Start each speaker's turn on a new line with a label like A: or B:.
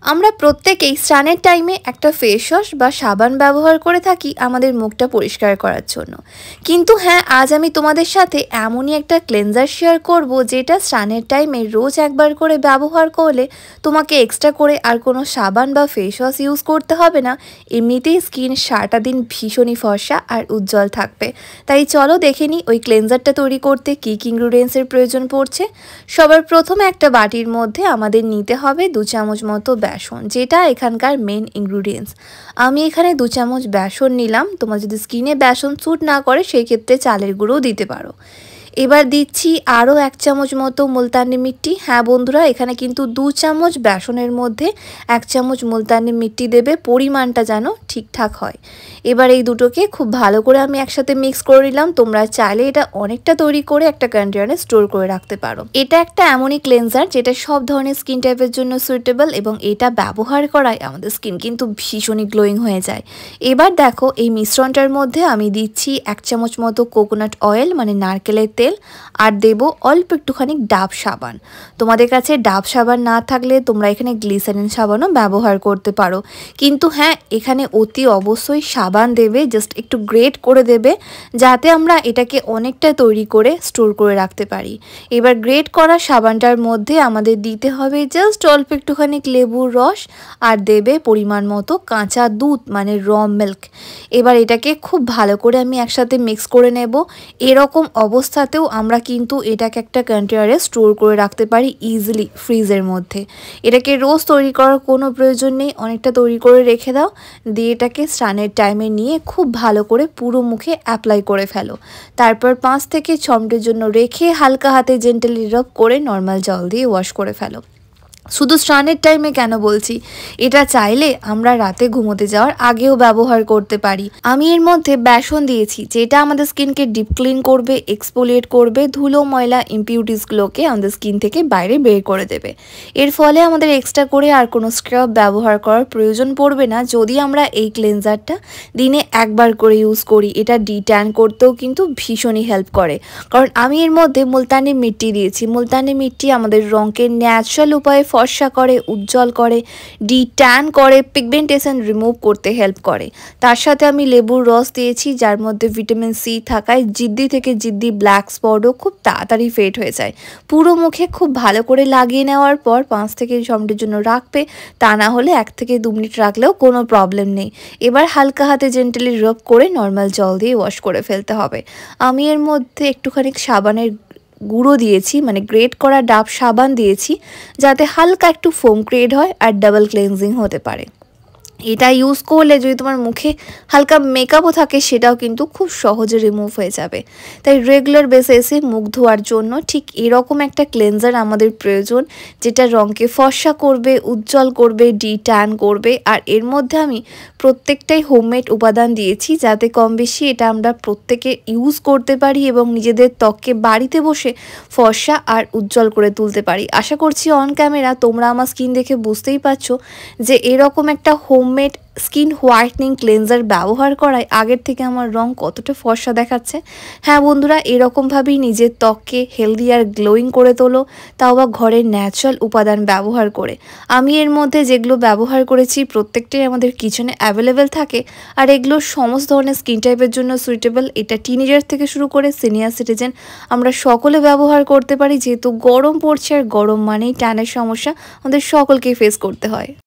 A: আমরা প্রত্যেকেই স্নানের টাইমে একটা ফেস ওয়াশ বা সাবান ব্যবহার করে থাকি আমাদের মুখটা পরিষ্কার করার জন্য। কিন্তু হ্যাঁ, আজ আমি তোমাদের সাথে এমনই একটা ক্লেনজার শেয়ার করব যেটা স্নানের টাইমে রোজ একবার করে ব্যবহার করলে তোমাকে এক্সট্রা করে আর কোনো সাবান বা ফেস ওয়াশ ইউজ করতে হবে না। এমনিতেই স্কিন সারাটা দিন ভীষণই ফর্সা আর উজ্জ্বল থাকবে। তাই চলো দেখে নিই ওই ক্লেনজারটা তৈরি করতে কী কী ইনগ্রিডিয়েন্টসের প্রয়োজন পড়ছে। সবার প্রথমে একটা বাটির মধ্যে আমাদের নিতে হবে 2 চামচ মতো বেসন, যেটা এখানকার মেন ইনগ্রিডিয়েন্টস। আমি এখানে 2 চামচ বেসন নিলাম। তোমার যদি স্কিনে বেসন স্যুট না করে সেই ক্ষেত্রে চালের গুঁড়োও দিতে পারো। এবার দিচ্ছি আরও 1 চামচ মতো মুলতানি মিট্টি। হ্যাঁ বন্ধুরা, এখানে কিন্তু 2 চামচ বেসনের মধ্যে 1 চামচ মুলতানি মিট্টি দেবে, পরিমাণটা যেন ঠিকঠাক হয়। এবার এই দুটোকে খুব ভালো করে আমি একসাথে মিক্স করে নিলাম। তোমরা চাইলে এটা অনেকটা তৈরি করে একটা কন্টেনারে স্টোর করে রাখতে পারো। এটা একটা এমনই ক্লেনজার যেটা সব ধরনের স্কিন টাইপের জন্য সুইটেবল, এবং এটা ব্যবহার করায় আমাদের স্কিন কিন্তু ভীষণই গ্লোয়িং হয়ে যায়। এবার দেখো, এই মিশ্রণটার মধ্যে আমি দিচ্ছি 1 চামচ মতো কোকোনাট অয়েল মানে নারকেলের তেল, আর দেব অল্প একটুখানি ডাব সাবান। তোমাদের কাছে ডাব সাবান না থাকলে তোমরা এখানে গ্লিসারিন সাবানও ব্যবহার করতে পারো। কিন্তু হ্যাঁ, এখানে অতি অবশ্যই সাবান দেবে, জাস্ট একটু গ্রেট করে দেবে যাতে আমরা এটাকে অনেকটা তৈরি করে স্টোর করে রাখতে পারি। এবার গ্রেট করা সাবানটার মধ্যে আমাদের দিতে হবে জাস্ট অল্প একটুখানি লেবুর রস, আর দেবে পরিমাণ মতো কাঁচা দুধ মানে র মিল্ক। এবার এটাকে খুব ভালো করে আমি একসাথে মিক্স করে নেব। এরকম অবস্থাতেও আমরা কিন্তু এটাকে একটা কন্টেনারে স্টোর করে রাখতে পারি ইজিলি ফ্রিজের মধ্যে। এটাকে রোজ তৈরি করার কোনো প্রয়োজন নেই, অনেকটা তৈরি করে রেখে দাও, দিয়ে এটাকে স্নানের টাইমে নিয়ে খুব ভালো করে পুরো মুখে অ্যাপ্লাই করে ফেলো। তারপর 5 থেকে 6 মিনিটের জন্য রেখে হালকা হাতে জেন্টালি রাব করে নর্মাল জল দিয়ে ওয়াশ করে ফেলো। শুধু স্নানের টাইমে কেন বলছি, এটা চাইলে আমরা রাতে ঘুমোতে যাওয়ার আগেও ব্যবহার করতে পারি। আমি এর মধ্যে বেসন দিয়েছি যেটা আমাদের স্কিনকে ডিপ ক্লিন করবে, এক্সফোলিয়েট করবে, ধুলো ময়লা ইম্পিউরিটিসগুলোকে আমাদের স্কিন থেকে বাইরে বের করে দেবে। এর ফলে আমাদের এক্সট্রা করে আর কোনো স্ক্রাব ব্যবহার করার প্রয়োজন পড়বে না যদি আমরা এই ক্লেনজারটা দিনে একবার করে ইউজ করি। এটা ডিট্যান করতেও কিন্তু ভীষণই হেল্প করে, কারণ আমি এর মধ্যে মুলতানি মিট্টি দিয়েছি। মুলতানি মিট্টি আমাদের রঙকে ন্যাচারাল উপায়ে ফর্সা করে, উজ্জ্বল করে, ডিট্যান করে, পিগমেন্টেশন রিমুভ করতে হেল্প করে। তার সাথে আমি লেবুর রস দিয়েছি যার মধ্যে ভিটামিন সি থাকায় জিদ্দি থেকে জিদ্দি ব্ল্যাক স্পটও খুব তাড়াতাড়ি ফেড হয়ে যায়। পুরো মুখে খুব ভালো করে লাগিয়ে নেওয়ার পর 5 থেকে 6 মিনিটের জন্য রাখবে, তা না হলে 1 থেকে 2 মিনিট রাখলেও কোনো প্রবলেম নেই। এবার হালকা হাতে জেন্টালি রাব করে নর্মাল জল দিয়ে ওয়াশ করে ফেলতে হবে। আমি এর মধ্যে একটুখানি সাবানের গুঁড়ো দিয়েছি, মানে গ্রেট করা ডাব সাবান দিয়েছি যাতে হালকা একটু ফোম ক্রিয়েট হয় আর ডাবল ক্লেনজিং হতে পারে। এটা ইউজ করলে যদি তোমার মুখে হালকা মেকআপও থাকে সেটাও কিন্তু খুব সহজে রিমুভ হয়ে যাবে। তাই রেগুলার বেসিসে মুখ ধোয়ার জন্য ঠিক এরকম একটা ক্লেনজার আমাদের প্রয়োজন, যেটা রঙকে ফর্সা করবে, উজ্জ্বল করবে, ডিট্যান করবে। আর এর মধ্যে আমি প্রত্যেকটাই হোমমেড উপাদান দিয়েছি যাতে কম বেশি এটা আমরা প্রত্যেকে ইউজ করতে পারি এবং নিজেদের ত্বককে বাড়িতে বসে ফর্সা আর উজ্জ্বল করে তুলতে পারি। আশা করছি অন ক্যামেরা তোমরা আমার স্কিন দেখে বুঝতেই পারছো যে এরকম একটা হোমমেড স্কিন হোয়াইটনিং ক্লেনজার ব্যবহার করায় আগের থেকে আমার রং কতটা ফর্সা দেখাচ্ছে। হ্যাঁ বন্ধুরা, এরকমভাবেই নিজের ত্বককে হেলদি আর গ্লোয়িং করে তোলো, তাও বা ঘরের ন্যাচারাল উপাদান ব্যবহার করে। আমি এর মধ্যে যেগুলো ব্যবহার করেছি প্রত্যেকটাই আমাদের কিচেনে অ্যাভেলেবেল থাকে, আর এগুলো সমস্ত ধরনের স্কিন টাইপের জন্য সুইটেবল। এটা টিনেজার থেকে শুরু করে সিনিয়র সিটিজেন আমরা সকলে ব্যবহার করতে পারি, যেহেতু গরম পড়ছে আর গরম মানেই ট্যানের সমস্যা আমাদের সকলকেই ফেস করতে হয়।